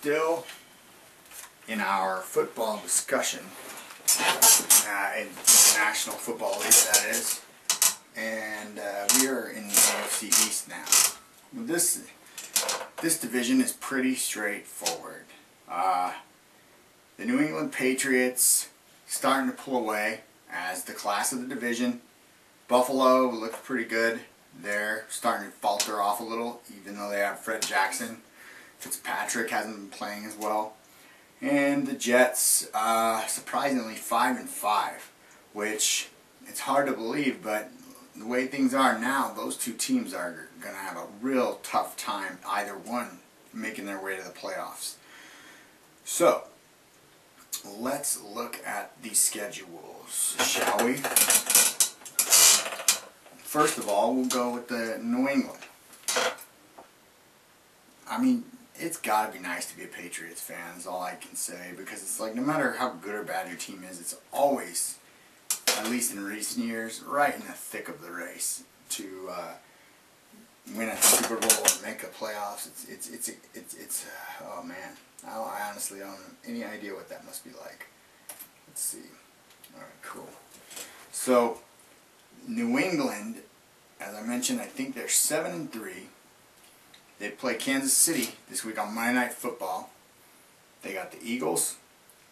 still in our football discussion, in National Football League that is, and we are in the AFC East now. This division is pretty straightforward. The New England Patriots starting to pull away as the class of the division. Buffalo looked pretty good. They're starting to falter off a little, even though they have Fred Jackson. Fitzpatrick hasn't been playing as well. And the Jets, surprisingly 5-5, which it's hard to believe, but the way things are now, those two teams are going to have a real tough time, either one making their way to the playoffs. So, let's look at the schedules, shall we? First of all, we'll go with the New England. I mean, it's got to be nice to be a Patriots fan, is all I can say, because it's like no matter how good or bad your team is, it's always, at least in recent years, right in the thick of the race to win a Super Bowl or make the playoffs. It's oh man, I honestly don't have any idea what that must be like. Let's see. All right, cool. So New England, as I mentioned, I think they're 7-3. They play Kansas City this week on Monday Night Football. They got the Eagles,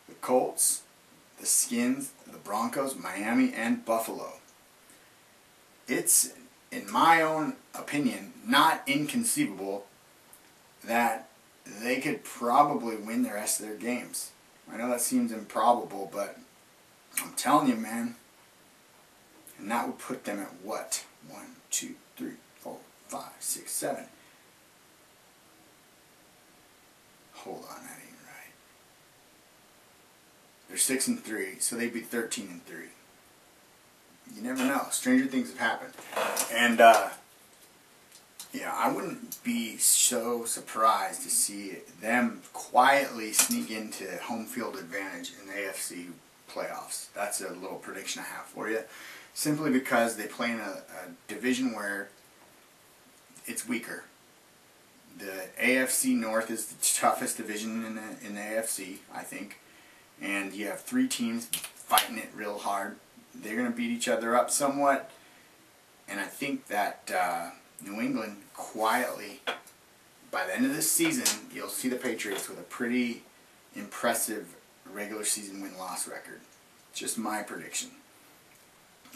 the Colts, the Skins, the Broncos, Miami, and Buffalo. It's, in my own opinion, not inconceivable that they could probably win the rest of their games. I know that seems improbable, but I'm telling you, man. And that would put them at what? 1, 2, 3, 4, 5, 6, 7. Hold on, that ain't right. They're 6-3, so they'd be 13-3. You never know. Stranger things have happened. And yeah, I wouldn't be so surprised to see them quietly sneak into home field advantage in the AFC playoffs. That's a little prediction I have for you. Simply because they play in a division where it's weaker. The AFC North is the toughest division in the AFC, I think. And you have 3 teams fighting it real hard. They're going to beat each other up somewhat. And I think that New England quietly, by the end of this season, you'll see the Patriots with a pretty impressive regular season win-loss record. Just my prediction.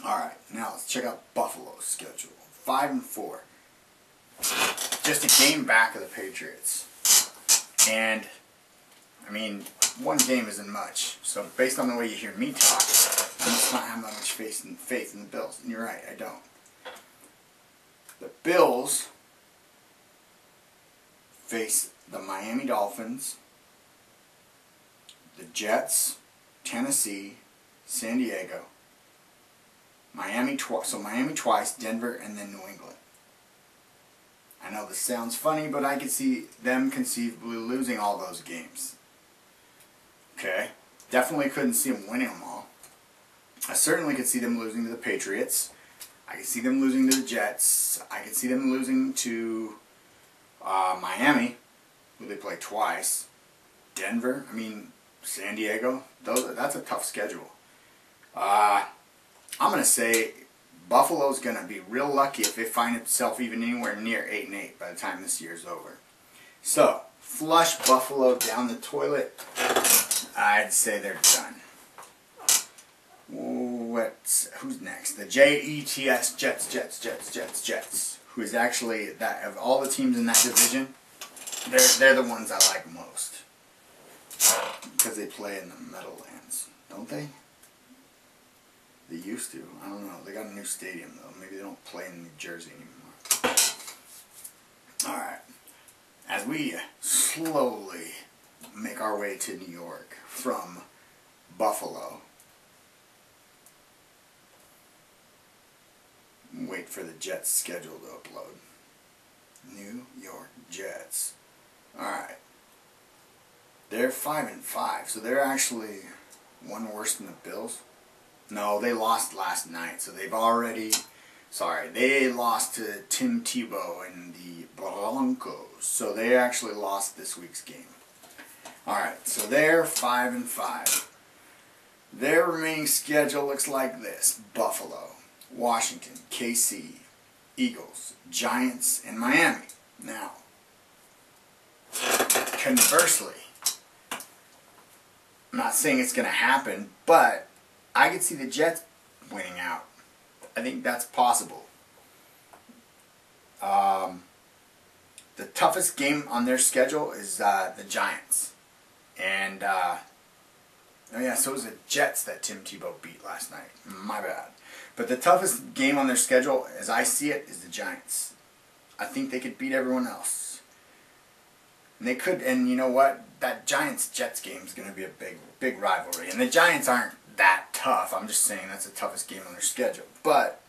Alright, now let's check out Buffalo's schedule. 5-4. Just a game back of the Patriots. And, I mean, one game isn't much. So based on the way you hear me talk, I must not have that much faith in the Bills. And you're right, I don't. The Bills face the Miami Dolphins, the Jets, Tennessee, San Diego, Miami twice, Denver, and then New England. I know this sounds funny, but I could see them conceivably losing all those games. Okay? Definitely couldn't see them winning them all. I certainly could see them losing to the Patriots. I could see them losing to the Jets. I could see them losing to Miami, who they play twice. Denver, San Diego. That's a tough schedule. I'm going to say Buffalo's going to be real lucky if they find itself even anywhere near 8-8 by the time this year's over. So, flush Buffalo down the toilet. I'd say they're done. Who's next? The Jets, Jets. Who is actually, that of all the teams in that division, they're the ones I like most. Because they play in the Meadowlands, don't they? They used to. I don't know. They got a new stadium, though. Maybe they don't play in New Jersey anymore. Alright. As we slowly make our way to New York from Buffalo. Wait for the Jets schedule to upload. New York Jets. Alright. They're 5-5, so they're actually one worse than the Bills. No, they lost last night, so they've already... Sorry, they lost to Tim Tebow and the Broncos, so they actually lost this week's game. Alright, so they're 5-5. Their remaining schedule looks like this. Buffalo, Washington, KC, Eagles, Giants, and Miami. Now, conversely, I'm not saying it's going to happen, but I could see the Jets winning out. I think that's possible. The toughest game on their schedule is the Giants. And, oh yeah, so it was the Jets that Tim Tebow beat last night. My bad. But the toughest game on their schedule, as I see it, is the Giants. I think they could beat everyone else. And they could, and you know what? That Giants-Jets game is going to be a big rivalry. And the Giants aren't that tough. I'm just saying that's the toughest game on their schedule. But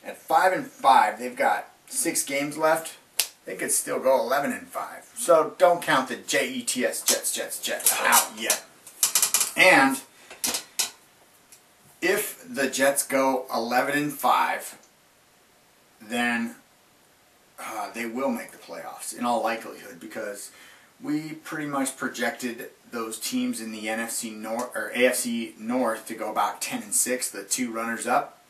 at 5-5, they've got 6 games left. They could still go 11-5. So don't count the Jets, Jets out yet. And if the Jets go 11-5, then they will make the playoffs in all likelihood, because we pretty much projected those teams in the NFC North or AFC North to go about 10-6, the 2 runners up.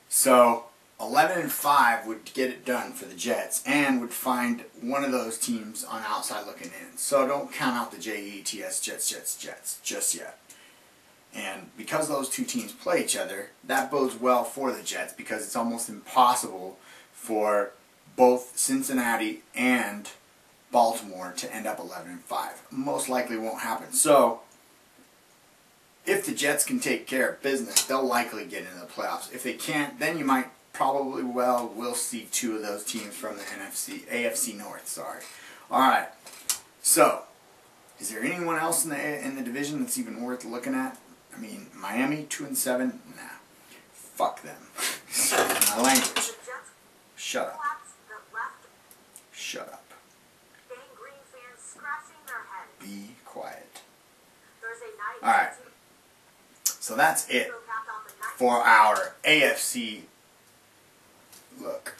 So 11-5 would get it done for the Jets and would find one of those teams on outside looking in. So don't count out the Jets just yet. And because those 2 teams play each other, that bodes well for the Jets, because it's almost impossible for both Cincinnati and Baltimore to end up 11-5. Most likely won't happen. So if the Jets can take care of business, they'll likely get into the playoffs. If they can't, then you might probably will see 2 of those teams from the AFC North. Sorry. All right. So, is there anyone else in the division that's even worth looking at? I mean, Miami 2-7. Nah, fuck them. My language. Shut up. Shut up. Be quiet. All right. So that's it for our AFC look.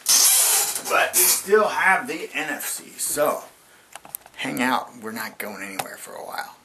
But we still have the NFC. So, hang out. We're not going anywhere for a while.